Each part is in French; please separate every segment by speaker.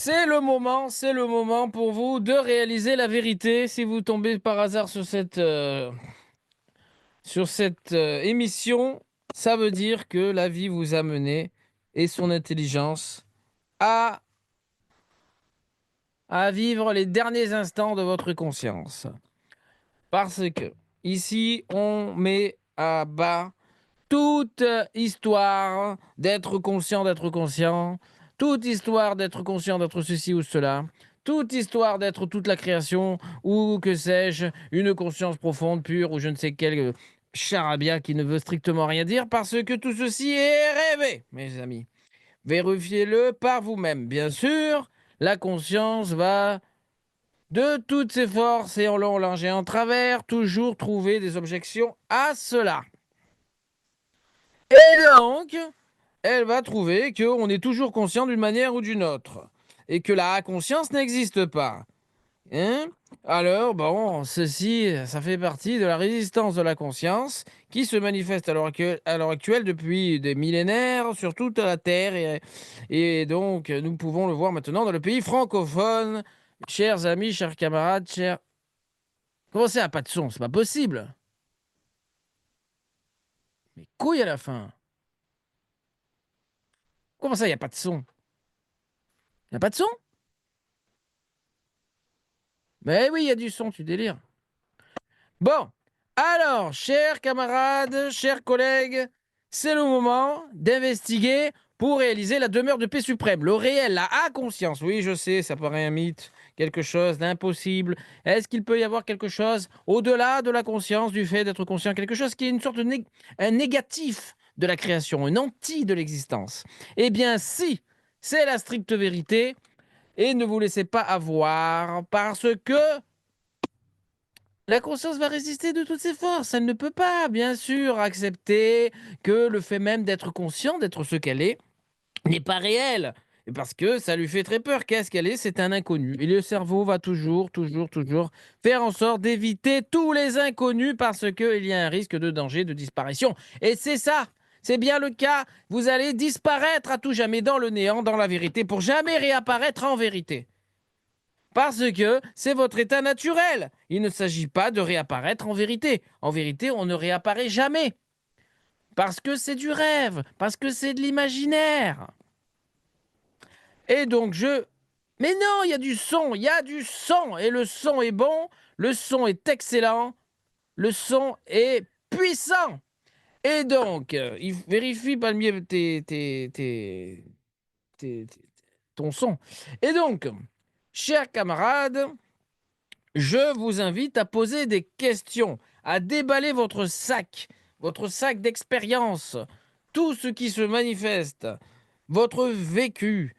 Speaker 1: C'est le moment pour vous de réaliser la vérité. Si vous tombez par hasard sur cette émission, ça veut dire que la vie vous a mené et son intelligence à, à vivre les derniers instants de votre conscience. Parce que ici, on met à bas toute histoire d'être conscient, toute histoire d'être conscient d'être ceci ou cela, toute histoire d'être toute la création, ou que sais-je, une conscience profonde, pure, ou je ne sais quel charabia qui ne veut strictement rien dire, parce que tout ceci est rêvé, mes amis. Vérifiez-le par vous-même. Bien sûr, la conscience va, de toutes ses forces et en long, en large et en travers, toujours trouver des objections à cela. Et donc, elle va trouver qu'on est toujours conscient d'une manière ou d'une autre, et que la conscience n'existe pas. Hein? Alors, bon, ceci, ça fait partie de la résistance de la conscience qui se manifeste à l'heure actuelle depuis des millénaires sur toute la Terre. Et donc, nous pouvons le voir maintenant dans le pays francophone. Chers amis, chers camarades, chers... Comment ça, pas de son? C'est pas possible. Mais couille à la fin. Comment ça, il n'y a pas de son? Il n'y a pas de son? Mais oui, il y a du son, tu délires. Bon, alors, chers camarades, chers collègues, c'est le moment d'investiguer pour réaliser la demeure de paix suprême, le réel, la conscience. Oui, je sais, ça paraît un mythe, quelque chose d'impossible. Est-ce qu'il peut y avoir quelque chose au-delà de la conscience, du fait d'être conscient, quelque chose qui est une sorte de un négatif de la création, un anti de l'existence? Eh bien, si, c'est la stricte vérité, et ne vous laissez pas avoir, parce que la conscience va résister de toutes ses forces. Elle ne peut pas, bien sûr, accepter que le fait même d'être conscient, d'être ce qu'elle est, n'est pas réel. Et parce que ça lui fait très peur. Qu'est-ce qu'elle est? C'est un inconnu. Et le cerveau va toujours, toujours, toujours faire en sorte d'éviter tous les inconnus parce qu'il y a un risque de danger, de disparition. Et c'est ça. C'est bien le cas. Vous allez disparaître à tout jamais dans le néant, dans la vérité, pour jamais réapparaître en vérité. Parce que c'est votre état naturel. Il ne s'agit pas de réapparaître en vérité. En vérité, on ne réapparaît jamais. Parce que c'est du rêve, parce que c'est de l'imaginaire. Et donc Mais non, il y a du son, il y a du son. Et le son est bon, le son est excellent, le son est puissant. Et donc, il vérifie pas le mieux ton son. Et donc, chers camarades, je vous invite à poser des questions, à déballer votre sac d'expérience, tout ce qui se manifeste, votre vécu,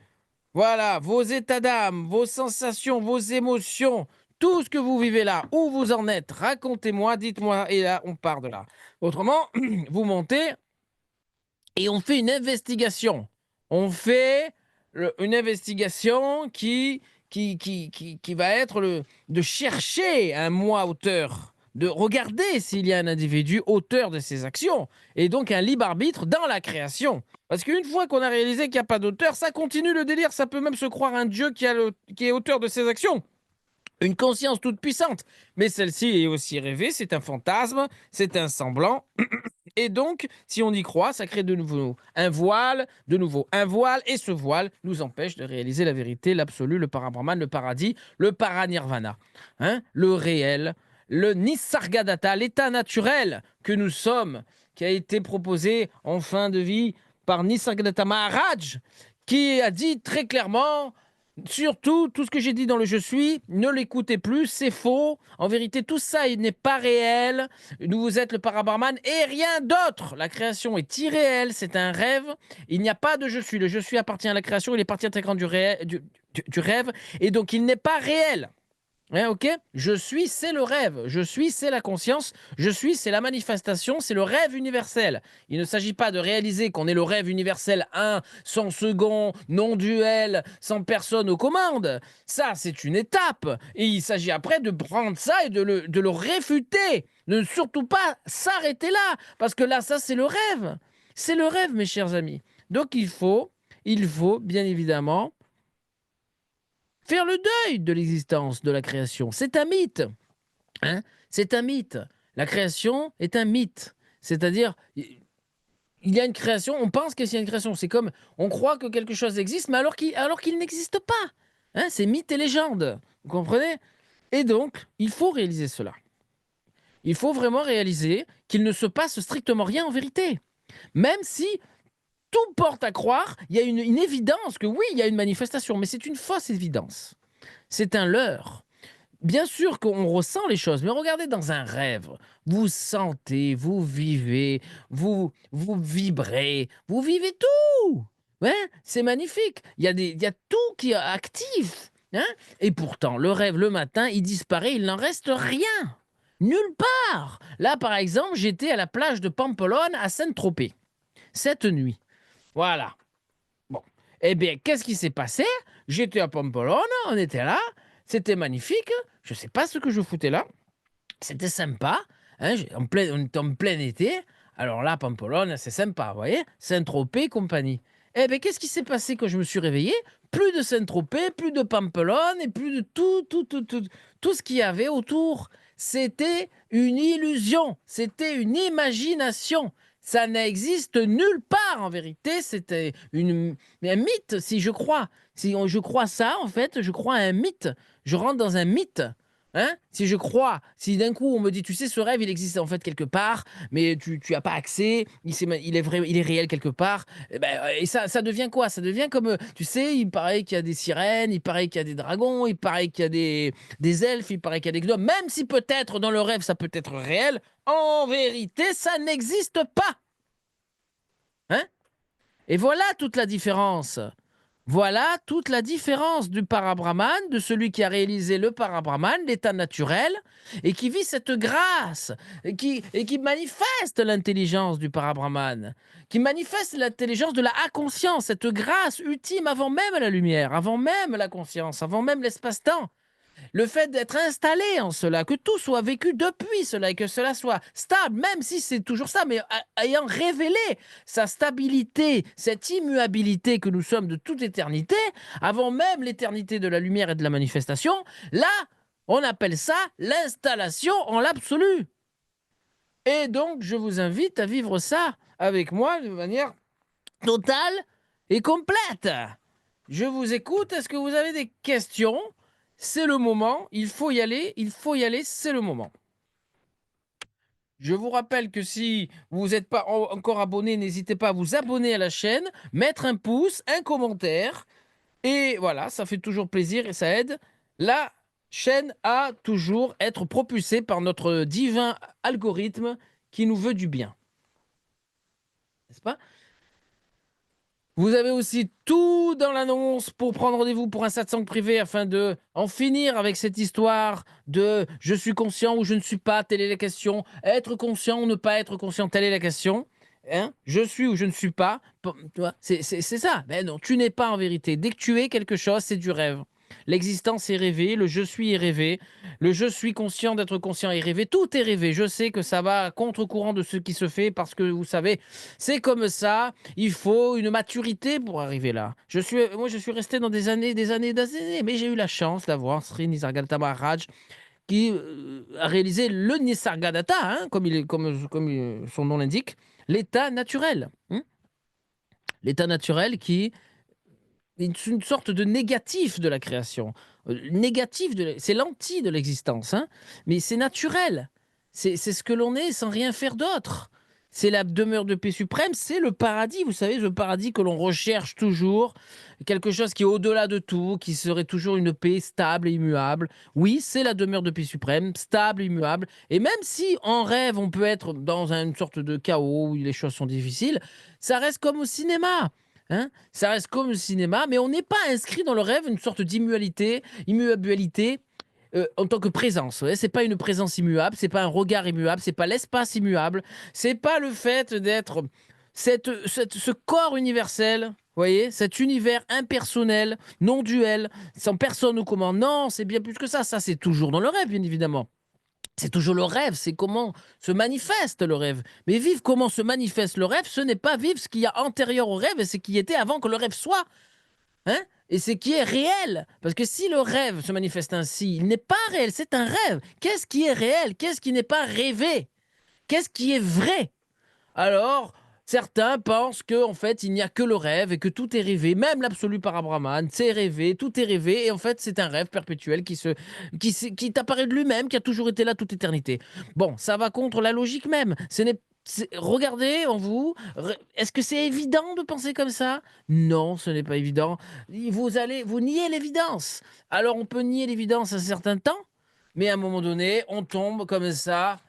Speaker 1: voilà, vos états d'âme, vos sensations, vos émotions, tout ce que vous vivez là, où vous en êtes, racontez-moi, dites-moi, et là, on part de là. Autrement, vous montez et on fait une investigation. On fait une investigation qui va être de chercher un moi auteur, de regarder s'il y a un individu auteur de ses actions, et donc un libre arbitre dans la création. Parce qu'une fois qu'on a réalisé qu'il n'y a pas d'auteur, ça continue le délire, ça peut même se croire un dieu qui est auteur de ses actions. Une conscience toute puissante. Mais celle-ci est aussi rêvée, c'est un fantasme, c'est un semblant. Et donc, si on y croit, ça crée de nouveau un voile, et ce voile nous empêche de réaliser la vérité, l'absolu, le parabrahman, le paradis, le paranirvana, hein, le réel, le nisargadatta, l'état naturel que nous sommes, qui a été proposé en fin de vie par Nisargadatta Maharaj, qui a dit très clairement surtout, tout ce que j'ai dit dans le je suis, ne l'écoutez plus, c'est faux. En vérité, tout ça, il n'est pas réel. Vous êtes le parabarman et rien d'autre. La création est irréelle, c'est un rêve. Il n'y a pas de je suis. Le je suis appartient à la création, il est partie intégrante du rêve, et donc il n'est pas réel. Hein, ok? Je suis, c'est le rêve. Je suis, c'est la conscience. Je suis, c'est la manifestation. C'est le rêve universel. Il ne s'agit pas de réaliser qu'on est le rêve universel un, sans second, non duel, sans personne aux commandes. Ça, c'est une étape. Et il s'agit après de prendre ça et de le réfuter. Ne surtout pas s'arrêter là. Parce que là, ça, c'est le rêve. C'est le rêve, mes chers amis. Donc, il faut bien évidemment faire le deuil de l'existence de la création. C'est un mythe. Hein, c'est un mythe. La création est un mythe. C'est-à-dire, il y a une création, on pense qu'il y a une création. C'est comme, on croit que quelque chose existe, mais alors qu'il n'existe pas. Hein, c'est mythe et légende. Vous comprenez? Et donc, il faut réaliser cela. Il faut vraiment réaliser qu'il ne se passe strictement rien en vérité. Même si tout porte à croire, il y a une évidence que oui, il y a une manifestation, mais c'est une fausse évidence. C'est un leurre. Bien sûr qu'on ressent les choses, mais regardez dans un rêve, vous sentez, vous vivez, vous vibrez, vous vivez tout. Ouais, c'est magnifique. Il y a tout qui est actif. Hein, et pourtant, le rêve, le matin, il disparaît, il n'en reste rien. Nulle part. Là, par exemple, j'étais à la plage de Pampelonne à Saint-Tropez, cette nuit. Voilà. Bon. Eh bien, qu'est-ce qui s'est passé? J'étais à Pampelonne, on était là, c'était magnifique. Je ne sais pas ce que je foutais là. C'était sympa. Hein, on était en plein été. Alors là, Pampelonne, c'est sympa, vous voyez? Saint-Tropez, compagnie. Eh bien, qu'est-ce qui s'est passé quand je me suis réveillé? Plus de Saint-Tropez, plus de Pampelonne et plus de tout ce qu'il y avait autour. C'était une illusion. C'était une imagination. Ça n'existe nulle part en vérité. C'était un mythe, si je crois. Si je crois ça, en fait, je crois à un mythe. Je rentre dans un mythe. Hein? Si je crois, si d'un coup on me dit, tu sais, ce rêve, il existe en fait quelque part, mais tu as pas accès, il est vrai, il est réel quelque part, et ça devient quoi? Ça devient comme, tu sais, il paraît qu'il y a des sirènes, il paraît qu'il y a des dragons, il paraît qu'il y a des elfes, il paraît qu'il y a des gnomes, même si peut-être dans le rêve ça peut être réel, en vérité, ça n'existe pas. Hein? Et voilà toute la différence. Voilà toute la différence du parabrahman, de celui qui a réalisé le parabrahman, l'état naturel, et qui vit cette grâce, et qui manifeste l'intelligence du parabrahman, qui manifeste l'intelligence de la conscience, cette grâce ultime avant même la lumière, avant même la conscience, avant même l'espace-temps. Le fait d'être installé en cela, que tout soit vécu depuis cela et que cela soit stable, même si c'est toujours ça, mais ayant révélé sa stabilité, cette immuabilité que nous sommes de toute éternité, avant même l'éternité de la lumière et de la manifestation, là, on appelle ça l'installation en l'absolu. Et donc, je vous invite à vivre ça avec moi de manière totale et complète. Je vous écoute. Est-ce que vous avez des questions? C'est le moment. Il faut y aller. Il faut y aller. C'est le moment. Je vous rappelle que si vous n'êtes pas encore abonné, n'hésitez pas à vous abonner à la chaîne, mettre un pouce, un commentaire. Et voilà, ça fait toujours plaisir et ça aide la chaîne à toujours être propulsée par notre divin algorithme qui nous veut du bien. N'est-ce pas? Vous avez aussi tout dans l'annonce pour prendre rendez-vous pour un satsang privé afin de en finir avec cette histoire de je suis conscient ou je ne suis pas, telle est la question. Être conscient ou ne pas être conscient, telle est la question. Hein? Je suis ou je ne suis pas. C'est ça. Mais non, tu n'es pas en vérité. Dès que tu es quelque chose, c'est du rêve. L'existence est rêvée, le je suis est rêvé, le je suis conscient d'être conscient est rêvé, tout est rêvé. Je sais que ça va à contre-courant de ce qui se fait parce que vous savez, c'est comme ça, il faut une maturité pour arriver là. Moi, je suis resté dans des années, mais j'ai eu la chance d'avoir Sri Nisargadatta Maharaj qui a réalisé le Nisargadatta, hein, comme son nom l'indique, l'état naturel. Hein. L'état naturel qui une sorte de négatif de la création. C'est l'anti de l'existence, hein, mais c'est naturel. C'est ce que l'on est sans rien faire d'autre. C'est la demeure de paix suprême, c'est le paradis, vous savez, le paradis que l'on recherche toujours, quelque chose qui est au-delà de tout, qui serait toujours une paix stable et immuable. Oui, c'est la demeure de paix suprême, stable et immuable. Et même si en rêve, on peut être dans une sorte de chaos où les choses sont difficiles, ça reste comme au cinéma. Hein, ça reste comme le cinéma, mais on n'est pas inscrit dans le rêve une sorte immuabilité en tant que présence. Ouais. C'est pas une présence immuable, c'est pas un regard immuable, c'est pas l'espace immuable, c'est pas le fait d'être ce corps universel. Voyez, cet univers impersonnel, non duel, sans personne aux commandes. Non, c'est bien plus que ça. Ça, c'est toujours dans le rêve, bien évidemment. C'est toujours le rêve, c'est comment se manifeste le rêve. Mais vivre comment se manifeste le rêve, ce n'est pas vivre ce qu'il y a antérieur au rêve et ce qui était avant que le rêve soit. Hein? et c'est qui est réel. Parce que si le rêve se manifeste ainsi, il n'est pas réel, c'est un rêve. Qu'est-ce qui est réel? Qu'est-ce qui n'est pas rêvé? Qu'est-ce qui est vrai? Alors, certains pensent qu'en fait, il n'y a que le rêve et que tout est rêvé, même l'absolu parabrahman, c'est rêvé, tout est rêvé, et en fait, c'est un rêve perpétuel qui t'apparaît de lui-même, qui a toujours été là toute éternité. Bon, ça va contre la logique même. Regardez en vous, est-ce que c'est évident de penser comme ça? Non, ce n'est pas évident. Vous niez l'évidence. Alors, on peut nier l'évidence un certain temps, mais à un moment donné, on tombe comme ça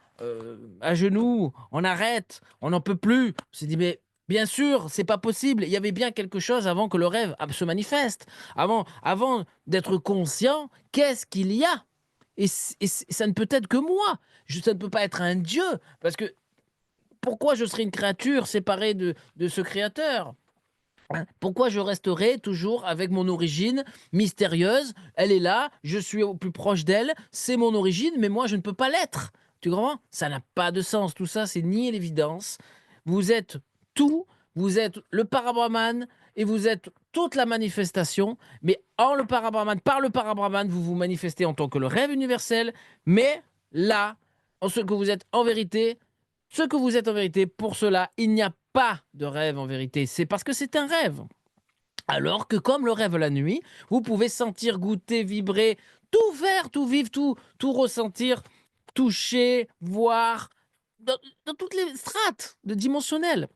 Speaker 1: à genoux, on arrête, on n'en peut plus. On s'est dit, mais bien sûr, c'est pas possible. Il y avait bien quelque chose avant que le rêve se manifeste. Avant d'être conscient, qu'est-ce qu'il y a? Et ça ne peut être que moi. Ça ne peut pas être un Dieu. Parce que pourquoi je serais une créature séparée de ce créateur? Hein, pourquoi je resterai toujours avec mon origine mystérieuse? Elle est là, je suis au plus proche d'elle, c'est mon origine, mais moi je ne peux pas l'être. Tu comprends? Ça n'a pas de sens. Tout ça, c'est nier l'évidence. Vous êtes tout, vous êtes le parabrahman et vous êtes toute la manifestation, mais par le parabrahman, vous vous manifestez en tant que le rêve universel, mais là, en ce que vous êtes en vérité, ce que vous êtes en vérité, pour cela, il n'y a pas de rêve en vérité. C'est parce que c'est un rêve. Alors que comme le rêve la nuit, vous pouvez sentir, goûter, vibrer, tout faire, tout vivre, tout ressentir, toucher, voir, dans, dans toutes les strates de dimensionnelles.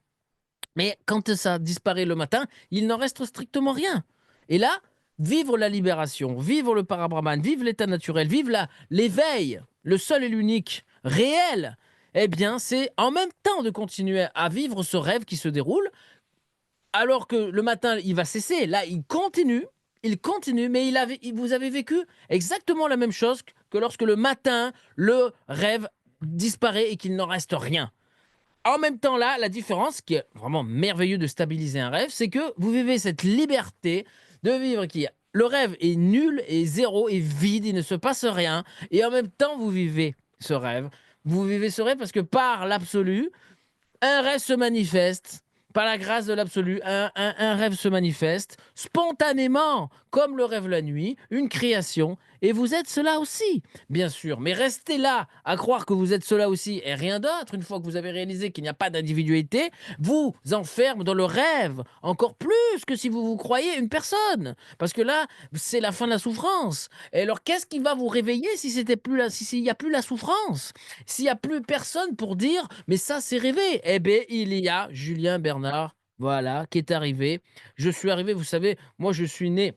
Speaker 1: Mais quand ça disparaît le matin, il n'en reste strictement rien. Et là, vivre la libération, vivre le parabrahman, vivre l'état naturel, vivre l'éveil, le seul et l'unique, réel, eh bien, c'est en même temps de continuer à vivre ce rêve qui se déroule, alors que le matin, il va cesser. Là, il continue, mais vous avez vécu exactement la même chose que lorsque le matin, le rêve disparaît et qu'il n'en reste rien. En même temps, là, la différence, qui est vraiment merveilleux de stabiliser un rêve, c'est que vous vivez cette liberté de vivre qui le rêve est nul et zéro et vide, il ne se passe rien, et en même temps, vous vivez ce rêve. Vous vivez ce rêve parce que par l'absolu, un rêve se manifeste. Par la grâce de l'absolu, un rêve se manifeste spontanément, comme le rêve la nuit, une création, et vous êtes cela aussi, bien sûr. Mais restez là à croire que vous êtes cela aussi et rien d'autre, une fois que vous avez réalisé qu'il n'y a pas d'individualité, vous enferme dans le rêve, encore plus que si vous vous croyez une personne. Parce que là, c'est la fin de la souffrance. Et alors, qu'est-ce qui va vous réveiller si c'était plus là, s'il n'y a plus la souffrance? S'il n'y a plus personne pour dire, mais ça, c'est rêvé. Eh bien, il y a Julien Bernard, voilà, qui est arrivé. Je suis arrivé, vous savez, moi, je suis né.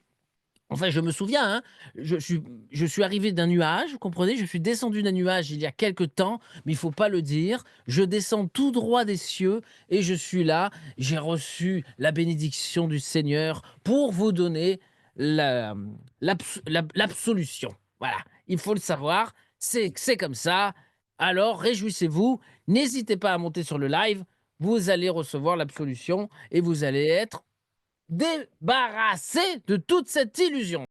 Speaker 1: Enfin, je me souviens, hein, je suis arrivé d'un nuage, vous comprenez? Je suis descendu d'un nuage il y a quelque temps, mais il faut pas le dire. Je descends tout droit des cieux et je suis là. J'ai reçu la bénédiction du Seigneur pour vous donner l'absolution. Voilà, il faut le savoir. C'est comme ça. Alors, réjouissez-vous. N'hésitez pas à monter sur le live. Vous allez recevoir l'absolution et vous allez être débarrassé de toute cette illusion.